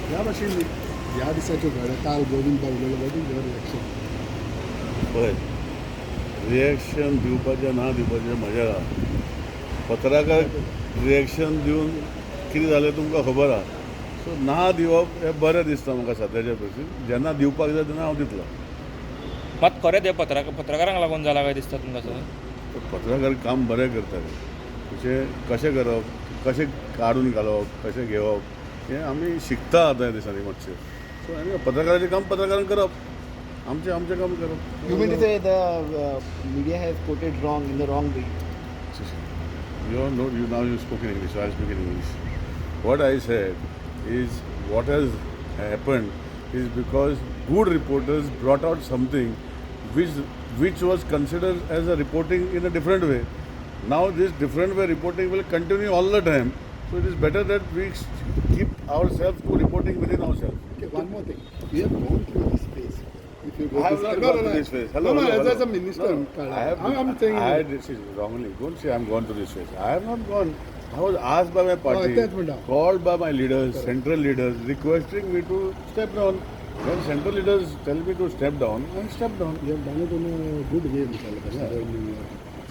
ह्या भाशेन ह्या दिसाच्यो घडये काल गोविंद उलयलो वॉट इज युअर रिएक्शन? पळय, रिएक्शन दिवपाचें ना दिवपाचें म्हज्या पत्रकार रिएक्शन दिवन कितें जालें तुमकां खबर आहा. सो ना दिवप हें बरें दिसता म्हाका सद्याच्या परिस्थितींत. जेन्ना दिवपाक जाय तेन्ना हांव दितलो. मात खरें तें पत्रकारांक लागून जाला काय दिसता तुमकां सर? पत्रकार काम बरें करताले. कशें करप, कशें काडून घालप, कशें घेवप हें आमी शिकता आतां ह्या दिसांनी मातशें. सो आनी पत्रकाराचें काम पत्रकारान करप, आमचें काम करप. You mean to say the media has quoted wrong in the wrong way? You spoke in English, so I'll speak in English. What I said is what has happened is because good reporters brought out something which was considered as a reporting in a different way. Now this different way reporting will continue all the time. So it is better that we keep ourselves to reporting within ourselves. Okay, one more thing. We have gone through this phase. If you go I have not gone through this phase. Hello, as a minister, I'm saying. This is wrongly. Don't say I'm gone through this phase. I have not gone. I was asked by my party, that's what happened. called by my leaders, central leaders, requesting me to step down. When central leaders tell me to step down, I step down. You have done it in a good way, Mr. Alakash.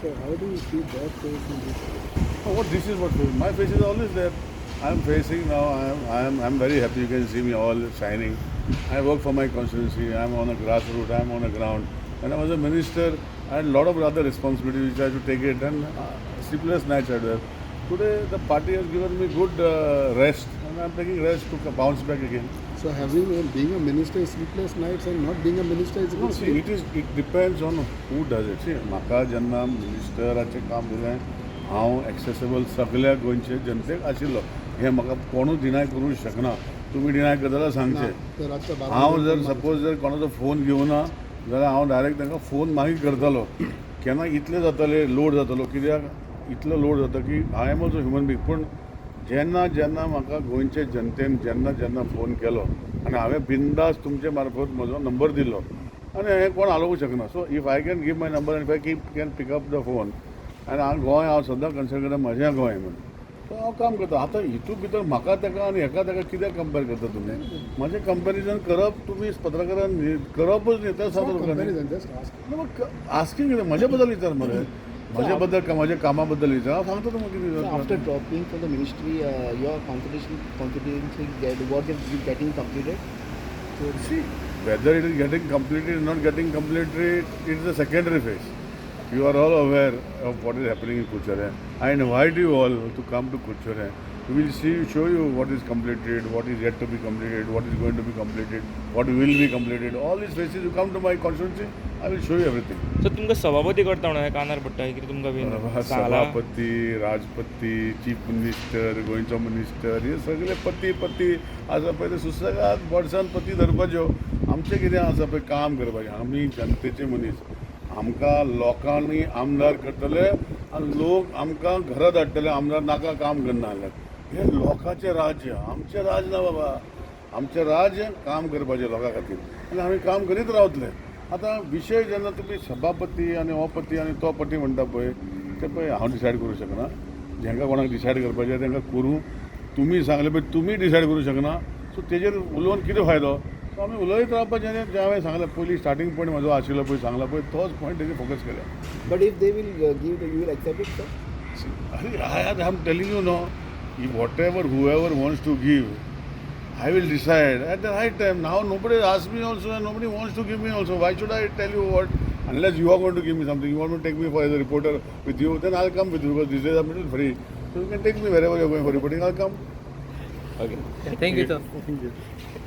So how do you see that phase in this phase? Oh, what this is what phase. My face is always there. I am facing now. I'm very happy. You can see me all shining. I work for my constituency. I am on a grassroots. I am on a ground. When I was a minister, I had a lot of other responsibilities which I had to take it, and sleepless nights I had. Today the party has given me good rest, and I'm taking rest to bounce back again. So being a minister is sleepless nights, and not being a minister is No, good see, sleep. it depends on who does it. See, म्हाका जेन्ना मिनिस्टराचें काम दिलें, हांव accessible सगळ्या गोंयचे जनतेक आशिल्लो. हें म्हाका कोणूच डिनाय करूंक शकना. तुमी डिनाय करता जाल्यार सांगचें. तर आजच्या हांव जर सपोज जर कोणाचो फोन घेवना जाल्यार हांव डायरेक्ट तांकां फोन मागीर करतालो. केन्ना इतलें जातालें लोड जातालो, कित्याक इतलो लोड जाता की I am also human being. पूण जेन्ना म्हाका गोंयचे जनतेन जेन्ना फोन केलो आनी हांवें बिंदास तुमचे मार्फत म्हजो नंबर दिलो आनी हें कोण हालोवंक शकना. So if I can give my number and if I can pick up the phone आनी हांव सद्दां कन्सिडर करता म्हजें गोंय म्हणून. सो हांव काम करता. आतां हितून भितर म्हाका ताका आनी हेका ताका कित्याक कंपेर करता तुमी? म्हजें कंपेरिजन करप तुमी पत्रकारान करपच न्ही. तें सांगता तुका न्ही. comparison, just ask. आस्किंग कितें म्हजे बद्दल विचार मरे. म्हजे बद्दल म्हज्या कामा बद्दल विचार. हांव सांगता तुमकां कितें So विचार. after dropping from the ministry, your constituency work is getting completed. So see, whether it is getting completed or not getting completed, it is a secondary phase. You are all aware of what is happening in Kuchare. I invite you all to come to Kuchare. We will show you what is completed, what is yet to be completed, what is going to be completed, what will be completed. All these phases, you come to my constituency, I will show you everything. Sir तुमकां सभापती करता म्हणून कानार पडटा कितें तुमकां been Sangla? सभापती, राजपती, chief minister, गोंयचो मिनिस्टर, हे सगळे पती आसा पळय ते सुसेगाद बोडसान पती धरपाच्यो. आमचें कितें आसा पळय काम करपाचें. आमी जनतेचे मनीस. आमकां लोकांनी आमदार करतले आनी लोक आमकां घरा धाडटले आमदार नाका काम करना जाल्यार. हें लोकांचें राज्य. आमचें राज ना बाबा. आमचें राज्य काम करपाचें लोकां खातीर आनी आमी काम करीत रावतले. आतां विशय जेन्ना तुमी सभापती आनी हो पती आनी तो पती म्हणटा पळय तें पळय हांव डिसायड करूं शकना. जेंकां कोणाक डिसायड करपाचें तेंकां करूं. तुमी सांगलें पळय तुमी डिसायड करूं शकना. सो तेजेर उलोवन कितें फायदो? सो आमी उलयत रावपाचें. आनी जें हांवें सांगलें पयलीं स्टार्टींग पॉयंट म्हजो आशिल्लो पळय सांगला पळय तोच पॉयंट तेजेर फोकस केल्या. But if they will give, you will accept it, sir? I am telling you now, whoever wants to give, I will decide at the right time. Now nobody asks me also and nobody wants to give me also. Why should I tell you what? Unless you are going to give me something, you want to take me for as a reporter with you, then I'll come with you because these days I'm a little free. So you can take me wherever you're going for reporting, I'll come. Okay. Thank you, sir. Thank you.